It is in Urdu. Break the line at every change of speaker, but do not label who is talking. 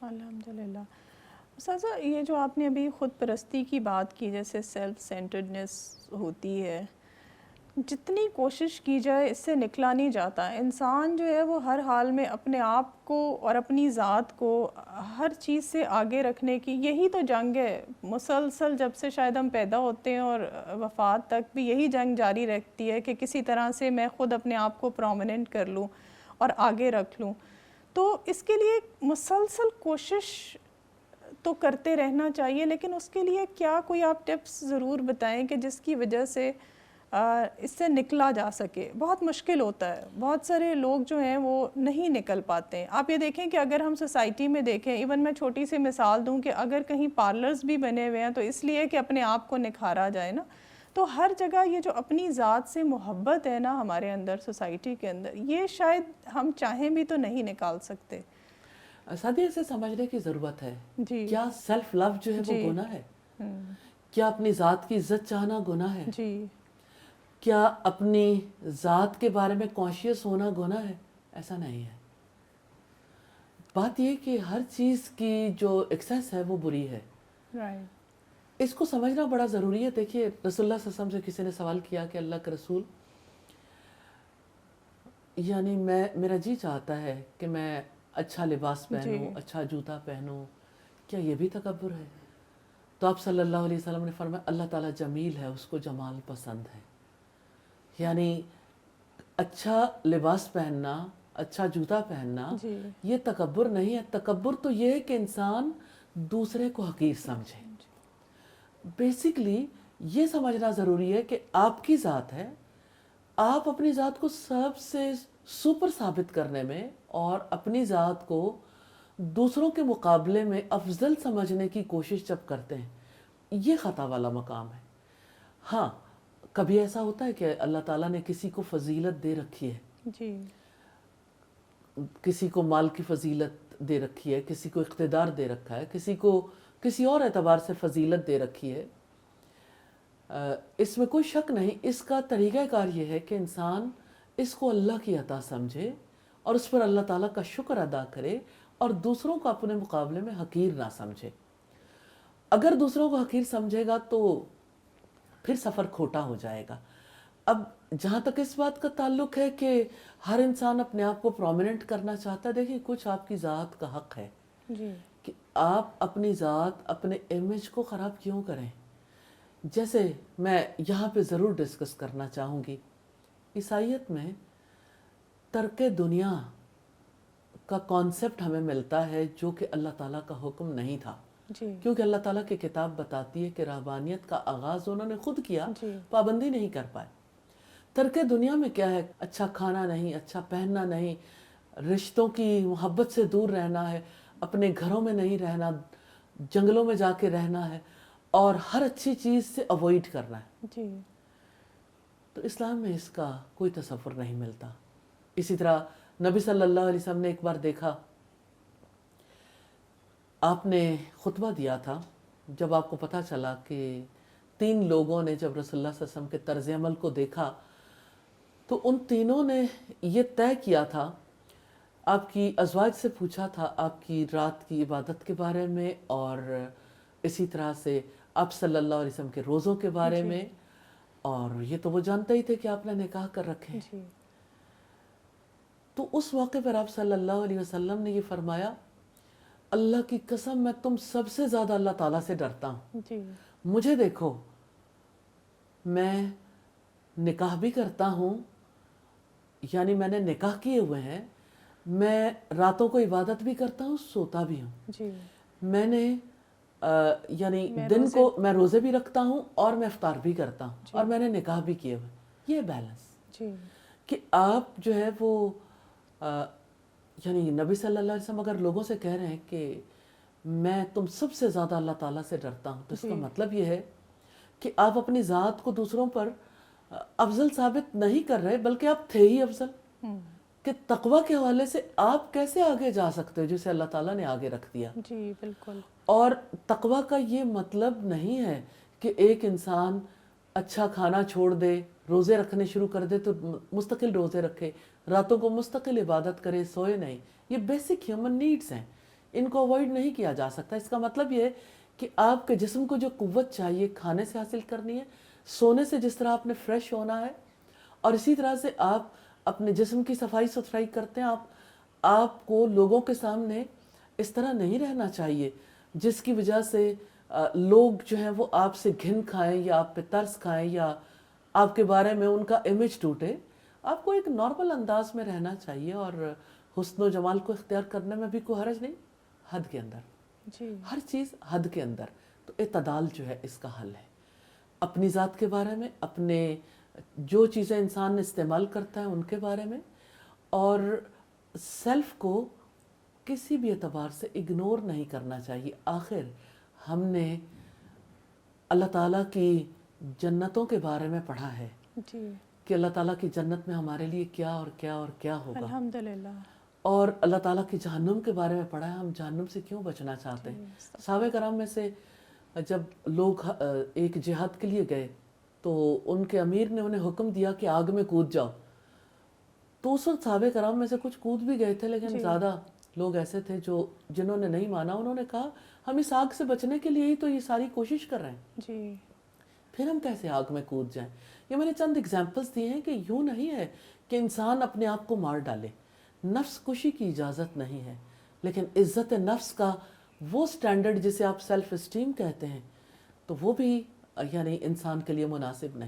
الحمدللہ. استاذہ یہ جو آپ نے ابھی خود پرستی کی بات کی، جیسے سیلف سینٹرڈنس ہوتی ہے، جتنی کوشش کی جائے اس سے نکلا نہیں جاتا. انسان جو ہے وہ ہر حال میں اپنے آپ کو اور اپنی ذات کو ہر چیز سے آگے رکھنے کی یہی تو جنگ ہے مسلسل. جب سے شاید ہم پیدا ہوتے ہیں اور وفات تک بھی یہی جنگ جاری رہتی ہے کہ کسی طرح سے میں خود اپنے آپ کو پرومیننٹ کر لوں اور آگے رکھ لوں. تو اس کے لیے مسلسل کوشش تو کرتے رہنا چاہیے، لیکن اس کے لیے کیا کوئی آپ ٹپس ضرور بتائیں کہ جس کی وجہ سے اس سے نکلا جا سکے. بہت مشکل ہوتا ہے، بہت سارے لوگ جو ہیں وہ نہیں نکل پاتے ہیں. آپ یہ دیکھیں کہ اگر ہم سوسائٹی میں دیکھیں، ایون میں چھوٹی سی مثال دوں کہ اگر کہیں پارلرز بھی بنے ہوئے ہیں تو اس لیے کہ اپنے آپ کو نکھارا جائے نا. تو ہر جگہ یہ جو اپنی ذات سے محبت ہے نا ہمارے اندر سوسائٹی کے اندر، یہ شاید ہم چاہیں بھی تو نہیں نکال سکتے.
سادی اسے سمجھنے کی ضرورت ہے.
جی
کیا سیلف لو جو ہے وہ
جی
گناہ ہے؟ کیا اپنی ذات کی عزت چاہنا گناہ ہے؟
جی
کیا اپنی ذات کے بارے میں کانشیس ہونا گناہ ہے؟ ایسا نہیں ہے. بات یہ کہ ہر چیز کی جو ایکسیس ہے وہ بری ہے.
رائٹ.
اس کو سمجھنا بڑا ضروری ہے. دیکھیے رسول اللہ صلی اللہ علیہ وسلم سے کسی نے سوال کیا کہ اللہ کے رسول، یعنی میرا جی چاہتا ہے کہ میں اچھا لباس
جی
پہنوں، اچھا جوتا پہنوں، کیا یہ بھی تکبر ہے؟ تو آپ صلی اللہ علیہ وسلم نے فرمایا اللہ تعالیٰ جمیل ہے، اس کو جمال پسند ہے. یعنی اچھا لباس پہننا، اچھا جوتا پہننا
جی
یہ تکبر نہیں ہے. تکبر تو یہ ہے کہ انسان دوسرے کو حقیر سمجھے. بیسیکلی یہ سمجھنا ضروری ہے کہ آپ کی ذات ہے، آپ اپنی ذات کو سب سے سپر ثابت کرنے میں اور اپنی ذات کو دوسروں کے مقابلے میں افضل سمجھنے کی کوشش جب کرتے ہیں، یہ خطا والا مقام ہے. ہاں کبھی ایسا ہوتا ہے کہ اللہ تعالیٰ نے کسی کو فضیلت دے رکھی ہے،
جی
کسی کو مال کی فضیلت دے رکھی ہے، کسی کو اقتدار دے رکھا ہے، کسی کو کسی اور اعتبار سے فضیلت دے رکھی ہے. اس میں کوئی شک نہیں. اس کا طریقہ کار یہ ہے کہ انسان اس کو اللہ کی عطا سمجھے اور اس پر اللہ تعالیٰ کا شکر ادا کرے اور دوسروں کو اپنے مقابلے میں حقیر نہ سمجھے. اگر دوسروں کو حقیر سمجھے گا تو پھر سفر کھوٹا ہو جائے گا. اب جہاں تک اس بات کا تعلق ہے کہ ہر انسان اپنے آپ کو پرومیننٹ کرنا چاہتا ہے، دیکھیں کچھ آپ کی ذات کا حق ہے
جی
کہ آپ اپنی ذات، اپنے امیج کو خراب کیوں کریں. جیسے میں یہاں پہ ضرور ڈسکس کرنا چاہوں گی، عیسائیت میں ترک دنیا کا کانسیپٹ ہمیں ملتا ہے جو کہ اللہ تعالیٰ کا حکم نہیں تھا.
جی
کیونکہ اللہ تعالیٰ کی کتاب بتاتی ہے کہ رہبانیت کا آغاز انہوں نے خود کیا،
جی
پابندی نہیں کر پائے. ترک دنیا میں کیا ہے؟ اچھا کھانا نہیں، اچھا پہننا نہیں، رشتوں کی محبت سے دور رہنا ہے، اپنے گھروں میں نہیں رہنا، جنگلوں میں جا کے رہنا ہے اور ہر اچھی چیز سے اوائڈ کرنا ہے.
جی
تو اسلام میں اس کا کوئی تصور نہیں ملتا. اسی طرح نبی صلی اللہ علیہ وسلم نے ایک بار دیکھا، آپ نے خطبہ دیا تھا، جب آپ کو پتہ چلا کہ 3 لوگوں نے جب رسول اللہ صلی اللہ علیہ وسلم کے طرز عمل کو دیکھا تو ان تینوں نے یہ طے کیا تھا، آپ کی ازواج سے پوچھا تھا آپ کی رات کی عبادت کے بارے میں اور اسی طرح سے آپ صلی اللہ علیہ وسلم کے روزوں کے بارے
جی
میں، اور یہ تو وہ جانتے ہی تھے کہ آپ نے نکاح کر رکھے ہیں.
جی
تو اس موقع پر آپ صلی اللہ علیہ وسلم نے یہ فرمایا اللہ کی قسم میں تم سب سے زیادہ اللہ تعالیٰ سے ڈرتا ہوں.
جی
مجھے دیکھو، میں نکاح بھی کرتا ہوں، یعنی میں نے نکاح کیے ہوئے ہیں، میں راتوں کو عبادت بھی کرتا ہوں، سوتا بھی ہوں،
جی
میں نے یعنی
میں
دن
روزے
کو میں روزے بھی رکھتا ہوں اور میں افطار بھی کرتا ہوں
جی
اور میں نے نکاح بھی کیے ہوئے. یہ بیلنس
جی
کہ آپ جو ہے وہ یعنی نبی صلی اللہ علیہ وسلم اگر لوگوں سے کہہ رہے ہیں کہ میں تم سب سے زیادہ اللہ تعالیٰ سے ڈرتا ہوں، تو اس کا
جی
مطلب یہ ہے کہ آپ اپنی ذات کو دوسروں پر افضل ثابت نہیں کر رہے، بلکہ آپ تھے ہی افضل. کہ تقوی کے حوالے سے آپ کیسے آگے جا سکتے ہو جسے اللہ تعالیٰ نے آگے رکھ دیا.
جی بالکل.
اور تقوی کا یہ مطلب نہیں ہے کہ ایک انسان اچھا کھانا چھوڑ دے، روزے رکھنے شروع کر دے تو مستقل روزے رکھے، راتوں کو مستقل عبادت کرے، سوئے نہیں. یہ بیسک ہیومن نیڈز ہیں، ان کو اوائڈ نہیں کیا جا سکتا. اس کا مطلب یہ ہے کہ آپ کے جسم کو جو قوت چاہیے کھانے سے حاصل کرنی ہے, سونے سے جس طرح آپ نے فریش ہونا ہے, اور اسی طرح سے آپ اپنے جسم کی صفائی ستھرائی کرتے ہیں. آپ کو لوگوں کے سامنے اس طرح نہیں رہنا چاہیے جس کی وجہ سے لوگ جو ہیں وہ آپ سے گھن کھائیں یا آپ پہ ترس کھائیں یا آپ کے بارے میں ان کا امیج ٹوٹے. آپ کو ایک نارمل انداز میں رہنا چاہیے, اور حسن و جمال کو اختیار کرنے میں بھی کوئی حرج نہیں, حد کے اندر.
جی
ہر چیز حد کے اندر. تو اعتدال جو ہے اس کا حل ہے. اپنی ذات کے بارے میں, اپنے جو چیزیں انسان استعمال کرتا ہے ان کے بارے میں, اور سیلف کو کسی بھی اعتبار سے اگنور نہیں کرنا چاہیے. آخر ہم نے اللہ تعالیٰ کی جنتوں کے بارے میں پڑھا ہے
جی
کہ اللہ تعالیٰ کی جنت میں ہمارے لیے کیا اور کیا اور کیا ہوگا,
الحمدللہ.
اور اللہ تعالیٰ کی جہنم کے بارے میں پڑھا ہے ہم جہنم سے کیوں بچنا چاہتے ہیں. صحابہ کرام میں سے جب لوگ ایک جہاد کے لیے گئے تو ان کے امیر نے انہیں حکم دیا کہ آگ میں کود جاؤ. تو اس وقت صحابہ کرام میں سے کچھ کود بھی گئے تھے, لیکن زیادہ لوگ ایسے تھے جنہوں نے نہیں مانا. انہوں نے کہا ہم اس آگ سے بچنے کے لیے ہی تو یہ ساری کوشش کر رہے ہیں,
جی
پھر ہم کیسے آگ میں کود جائیں. یہ میں نے چند اگزامپلس دیے ہیں کہ یوں نہیں ہے کہ انسان اپنے آپ کو مار ڈالے. نفس کشی کی اجازت نہیں ہے, لیکن عزت نفس کا وہ سٹینڈرڈ جسے آپ سیلف اسٹیم کہتے ہیں, تو وہ بھی یعنی انسان کے لیے مناسب نہیں.